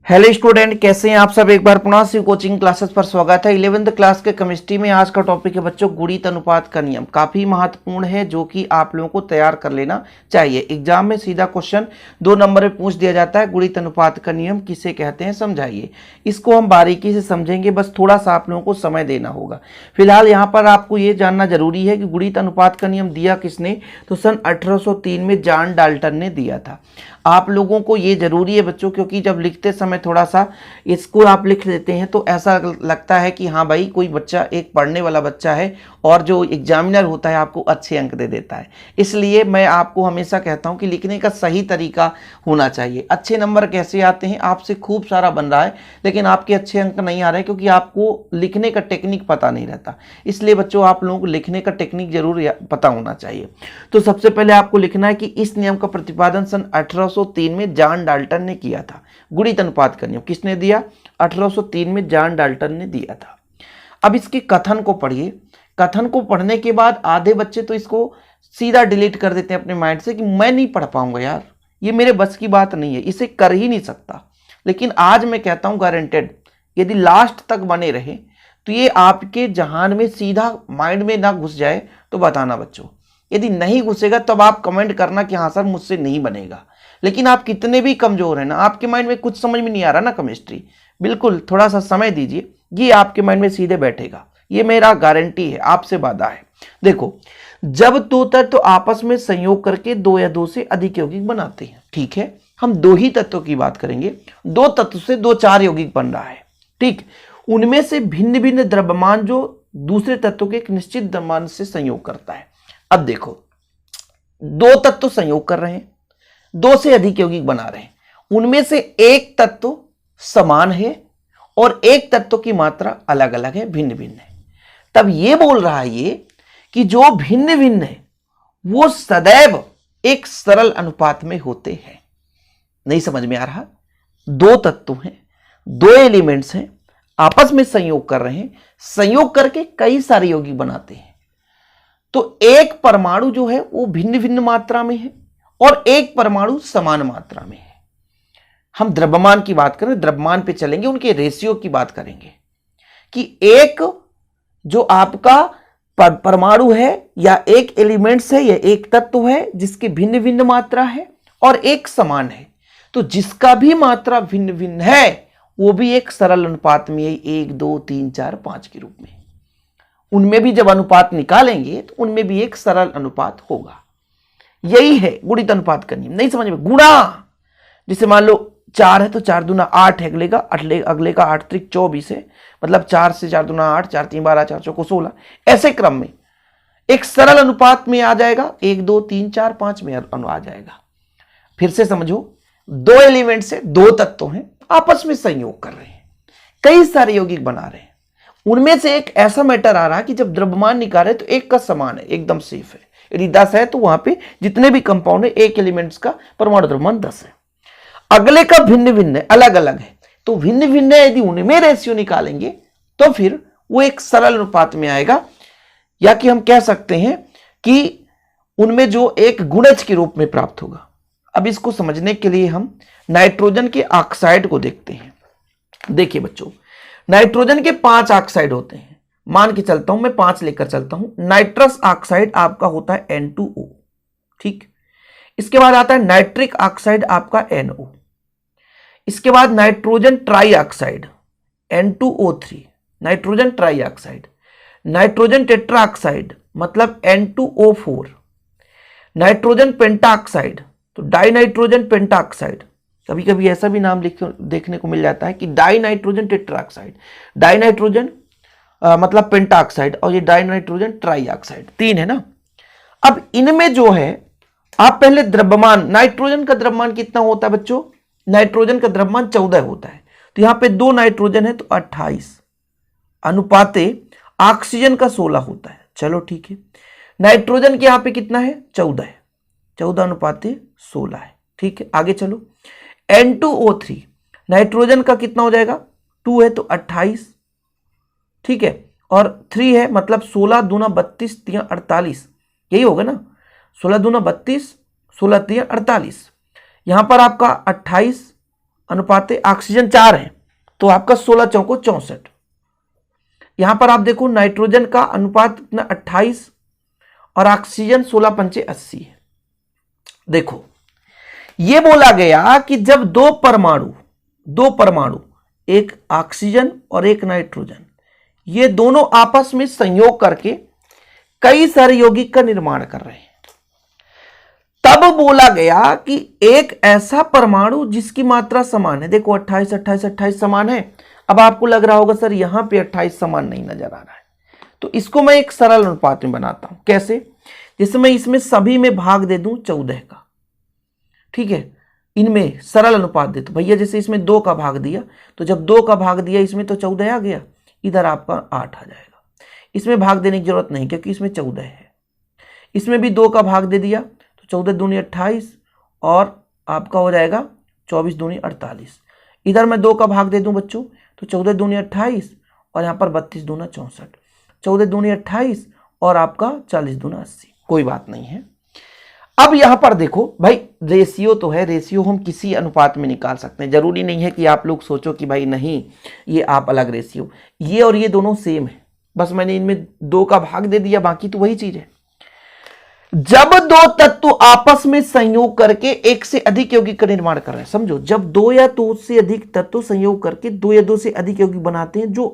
Hello student, कैसे हैं आप सब। एक बार पुनः से कोचिंग क्लासेस पर स्वागत है। 11th क्लास के केमिस्ट्री में आज का टॉपिक है बच्चों गुणित अनुपात का नियम। काफ़ी महत्वपूर्ण है जो कि आप लोगों को तैयार कर लेना चाहिए। एग्जाम में सीधा क्वेश्चन 2 नंबर में पूछ दिया जाता है, गुणित अनुपात का नियम किसे कहते हैं समझाइए। इसको हम बारीकी से समझेंगे, बस थोड़ा सा आप लोगों को समय देना होगा। फिलहाल यहाँ पर आपको ये जानना जरूरी है कि गुणित अनुपात का नियम दिया किसने, तो सन 1803 में जॉन डाल्टन ने दिया था। आप लोगों को ये जरूरी है बच्चों, क्योंकि जब लिखते समय थोड़ा सा इसको आप लिख लेते हैं तो ऐसा लगता है कि हाँ भाई कोई बच्चा एक पढ़ने वाला बच्चा है और जो एग्जामिनर होता है आपको अच्छे अंक दे देता है। इसलिए मैं आपको हमेशा कहता हूँ कि लिखने का सही तरीका होना चाहिए। अच्छे नंबर कैसे आते हैं, आपसे खूब सारा बन रहा है लेकिन आपके अच्छे अंक नहीं आ रहे क्योंकि आपको लिखने का टेक्निक पता नहीं रहता। इसलिए बच्चों आप लोगों को लिखने का टेक्निक जरूर पता होना चाहिए। तो सबसे पहले आपको लिखना है कि इस नियम का प्रतिपादन सन 1803 में जॉन डाल्टन ने किया था। गुणित अनुपात का नियम किसने दिया, 1803 में जॉन डाल्टन ने दिया था। अब इसके कथन को पढ़िए। कथन को पढ़ने के बाद आधे बच्चे तो इसको सीधा डिलीट कर देते हैं अपने माइंड से कि मैं नहीं पढ़ पाऊंगा यार, ये मेरे बस की बात नहीं है, इसे कर ही नहीं सकता। लेकिन आज मैं कहता हूं गारंटेड, यदि लास्ट तक बने रहे तो ये आपके जहान में सीधा माइंड में ना घुस जाए तो बताना बच्चों। यदि नहीं घुसेगा तब आप कमेंट करना कि हाँ सर मुझसे नहीं बनेगा। लेकिन आप कितने भी कमजोर हैं ना, आपके माइंड में कुछ समझ में नहीं आ रहा ना केमिस्ट्री, बिल्कुल थोड़ा सा समय दीजिए, ये आपके माइंड में सीधे बैठेगा। ये मेरा गारंटी है, आपसे वादा है। देखो, जब दो तत्व आपस में संयोग करके 2 या 2 से अधिक यौगिक बनाते हैं, ठीक है, हम 2 ही तत्वों की बात करेंगे। 2 तत्व से 2-4 यौगिक बन रहा है, ठीक। उनमें से भिन्न भिन्न द्रव्यमान जो दूसरे तत्व के एक निश्चित द्रव्यमान से संयोग करता है। अब देखो, 2 तत्व संयोग कर रहे हैं, 2 से अधिक यौगिक बना रहे हैं, उनमें से एक तत्व समान है और एक तत्व की मात्रा अलग अलग है, भिन्न भिन्न है। तब ये बोल रहा है ये कि जो भिन्न भिन्न है वो सदैव एक सरल अनुपात में होते हैं। नहीं समझ में आ रहा, 2 तत्व हैं, 2 एलिमेंट्स हैं, आपस में संयोग कर रहे हैं, संयोग करके कई सारे यौगिक बनाते हैं। तो एक परमाणु जो है वो भिन्न भिन्न मात्रा में है और एक परमाणु समान मात्रा में है। हम द्रव्यमान की बात करें, द्रव्यमान पे चलेंगे, उनके रेशियो की बात करेंगे कि एक जो आपका परमाणु है या एक एलिमेंट्स है या एक तत्व है जिसकी भिन्न भिन्न मात्रा है और एक समान है, तो जिसका भी मात्रा भिन्न भिन्न है वो भी एक सरल अनुपात में है, 1 2 3 4 5 के रूप में। उनमें भी जब अनुपात निकालेंगे तो उनमें भी एक सरल अनुपात होगा। यही है गुणित अनुपात का नियम। नहीं समझ में, गुणा, जैसे मान लो 4 है तो 4 दूना 8 है, अगले का 8 त्रिक 24 है, मतलब 4 से 4 दूना 8, 4 3 12, 4 चौको 16। ऐसे क्रम में एक सरल अनुपात में आ जाएगा, 1 2 3 4 5 में आ जाएगा। फिर से समझो, 2 एलिमेंट से 2 तत्व हैं, आपस में संयोग कर रहे हैं, कई सारे यौगिक बना रहे हैं। उनमें से एक ऐसा मैटर आ रहा है कि जब द्रव्यमान निकाले तो एक का समान है, एकदम सेफ है। यदि 10 है तो वहां पे जितने भी कंपाउंड है एक एलिमेंट्स का परमाणु द्रव्यमान 10 है। अगले का भिन्न भिन्न है, अलग अलग है, तो भिन्न भिन्न है, यदि उनमें रेशियो निकालेंगे तो फिर वो एक सरल अनुपात में आएगा, या कि हम कह सकते हैं कि उनमें जो एक गुणज के रूप में प्राप्त होगा। अब इसको समझने के लिए हम नाइट्रोजन के ऑक्साइड को देखते हैं। देखिए बच्चों, नाइट्रोजन के 5 ऑक्साइड होते हैं, मान के चलता हूं मैं 5 लेकर चलता हूं। नाइट्रस ऑक्साइड आपका होता है N2O, ठीक। इसके बाद आता है नाइट्रिक ऑक्साइड आपका NO। इसके बाद nitrogen try oxide N2O3, nitrogen try oxide. Nitrogen tetra oxide मतलब N2O4। नाइट्रोजन पेंटा ऑक्साइड तो डाई नाइट्रोजन पेंटा ऑक्साइड। कभी कभी ऐसा भी नाम देखने को मिल जाता है कि die nitrogen tetra oxide. Die nitrogen मतलब पेंटा ऑक्साइड और ये डाई नाइट्रोजन ट्राई ऑक्साइड, 3 है ना। अब इनमें जो है आप पहले द्रव्यमान, नाइट्रोजन का द्रव्यमान कितना होता है बच्चों, नाइट्रोजन का द्रव्यमान 14 होता है, तो यहां पे 2 नाइट्रोजन है तो 28 अनुपाते ऑक्सीजन का 16 होता है। चलो ठीक है, नाइट्रोजन के यहां पे कितना है, 14 है, 14 अनुपाते 16 है, ठीक है। आगे चलो, N2O3 नाइट्रोजन का कितना हो जाएगा, 2 है तो 28, ठीक है, और 3 है मतलब 16 दूना 32 3 48, यही होगा ना, 16 दूना 32 16 3 48। यहां पर आपका 28 अनुपाते ऑक्सीजन 4 है तो आपका 16 चौको 64। यहां पर आप देखो नाइट्रोजन का अनुपात कितना 28 और ऑक्सीजन 16 पंचे 80 है। देखो यह बोला गया कि जब दो परमाणु एक ऑक्सीजन और एक नाइट्रोजन ये दोनों आपस में संयोग करके कई सारे यौगिक का निर्माण कर रहे हैं, तब बोला गया कि एक ऐसा परमाणु जिसकी मात्रा समान है, देखो 28 28 28 समान है। अब आपको लग रहा होगा सर यहां पे 28 समान नहीं नजर आ रहा है, तो इसको मैं एक सरल अनुपात में बनाता हूं। कैसे? जैसे मैं इसमें सभी में भाग दे दूं 14 का, ठीक है, इनमें सरल अनुपात दे, तो भैया जैसे इसमें 2 का भाग दिया तो जब 2 का भाग दिया इसमें तो 14 आ गया, इधर आपका 8 आ जाएगा। इसमें भाग देने की जरूरत नहीं क्योंकि इसमें 14 है। इसमें भी 2 का भाग दे दिया तो 14 दूनी 28 और आपका हो जाएगा 24 दूनी 48। इधर मैं 2 का भाग दे दूं बच्चों तो 14 दूनी 28 और यहाँ पर 32 दूना 64, 14 दूनी 28 और आपका 40 दूना 80। कोई बात नहीं है। अब यहां पर देखो भाई रेशियो तो है, रेशियो हम किसी अनुपात में निकाल सकते हैं। जरूरी नहीं है कि आप लोग सोचो कि भाई नहीं ये आप अलग रेशियो, ये और ये दोनों सेम है, बस मैंने इनमें 2 का भाग दे दिया, बाकी तो वही चीज है। जब 2 तत्व आपस में संयोग करके एक से अधिक यौगिक का निर्माण कर रहे हैं, समझो जब 2 या 2 से अधिक तत्व संयोग करके 2 या 2 से अधिक यौगिक बनाते हैं जो,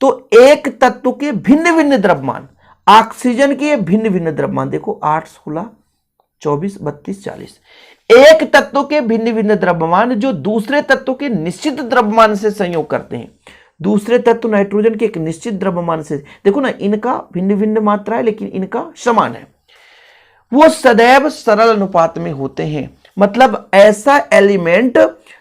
तो एक तत्व के भिन्न भिन्न द्रव्यमान, ऑक्सीजन के भिन्न भिन्न द्रव्यमान देखो 8 16 24 32 40, एक तत्व के भिन्न भिन्न द्रव्यमान जो दूसरे तत्व के निश्चित द्रव्यमान से संयोग करते हैं। दूसरे तत्व नाइट्रोजन के एक निश्चित द्रव्यमान से, देखो ना इनका भिन्न भिन्न मात्रा है लेकिन इनका समान है, वो सदैव सरल अनुपात में होते हैं। मतलब ऐसा एलिमेंट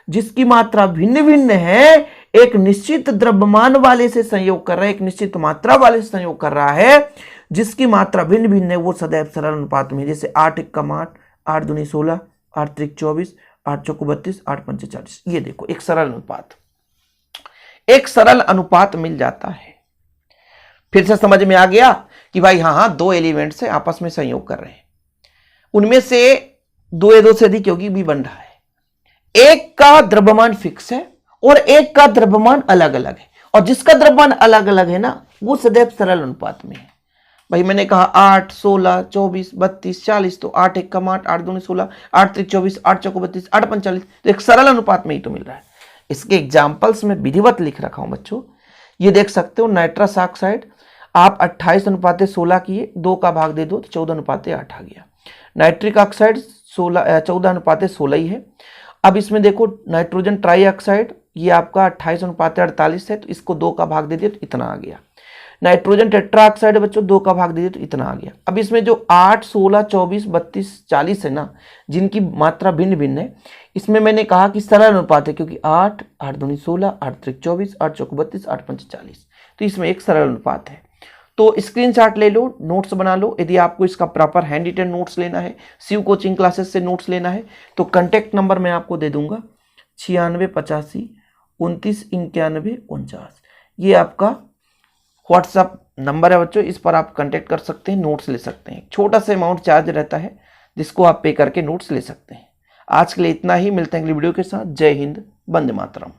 जिसकी मात्रा भिन्न भिन्न है, एक निश्चित द्रव्यमान वाले से संयोग कर रहा है, एक निश्चित मात्रा वाले से संयोग कर रहा है, जिसकी मात्रा भिन्न भिन्न है, वो सदैव सरल अनुपात में। जैसे 8 एकम 8, 8 दूनी 16, 8 त्रिक 24, 8 चौको 32, 8 पंचे 40। ये देखो एक सरल अनुपात, एक सरल अनुपात मिल जाता है। फिर से समझ में आ गया कि भाई हाँ 2 एलिमेंट से आपस में संयोग कर रहे हैं, उनमें से 2 या 2 से अधिक यौगिक भी बन रहा है। एक का द्रव्यमान फिक्स है और एक का द्रव्यमान अलग अलग है, और जिसका द्रव्यमान अलग अलग है ना वो सदैव सरल अनुपात में है। भाई मैंने कहा 8 16 24 32 40, तो 8 एकम 8, 8 दूनी 16, 8 त्रिक 24, 8 चौको 32, 8 पंच 40, तो एक सरल अनुपात में ही तो मिल रहा है। इसके एग्जाम्पल्स में विधिवत लिख रखा हूं बच्चों, ये देख सकते हो। नाइट्रस ऑक्साइड आप 28 अनुपाते 16 किए, 2 का भाग दे दो तो 14 अनुपाते 8 आ गया। नाइट्रिक ऑक्साइड 14 अनुपाते 16 ही है। अब इसमें देखो नाइट्रोजन ट्राई ऑक्साइड ये आपका 28 अनुपाते 48 है, तो इसको 2 का भाग दे दिया तो इतना आ गया। नाइट्रोजन टेट्रा ऑक्साइड बच्चों 2 का भाग दे दिया तो इतना आ गया। अब इसमें जो 8 16 24 32 40 है ना, जिनकी मात्रा भिन्न भिन्न है, इसमें मैंने कहा कि सरल अनुपात है, क्योंकि 8 8 दूनी 16, 8 त्रिक 24, 8 चौको 32, 8 पंच 40, तो इसमें एक सरल अनुपात है। तो स्क्रीनशॉट ले लो, नोट्स बना लो। यदि आपको इसका प्रॉपर हैंड रिटन नोट्स लेना है, शिव कोचिंग क्लासेस से नोट्स लेना है, तो कांटेक्ट नंबर मैं आपको दे दूंगा 96 85 29 91 49। ये आपका व्हाट्सएप नंबर है बच्चों, इस पर आप कांटेक्ट कर सकते हैं, नोट्स ले सकते हैं। छोटा सा अमाउंट चार्ज रहता है जिसको आप पे करके नोट्स ले सकते हैं। आज के लिए इतना ही, मिलते हैं अगली वीडियो के साथ। जय हिंद, वंदे मातरम।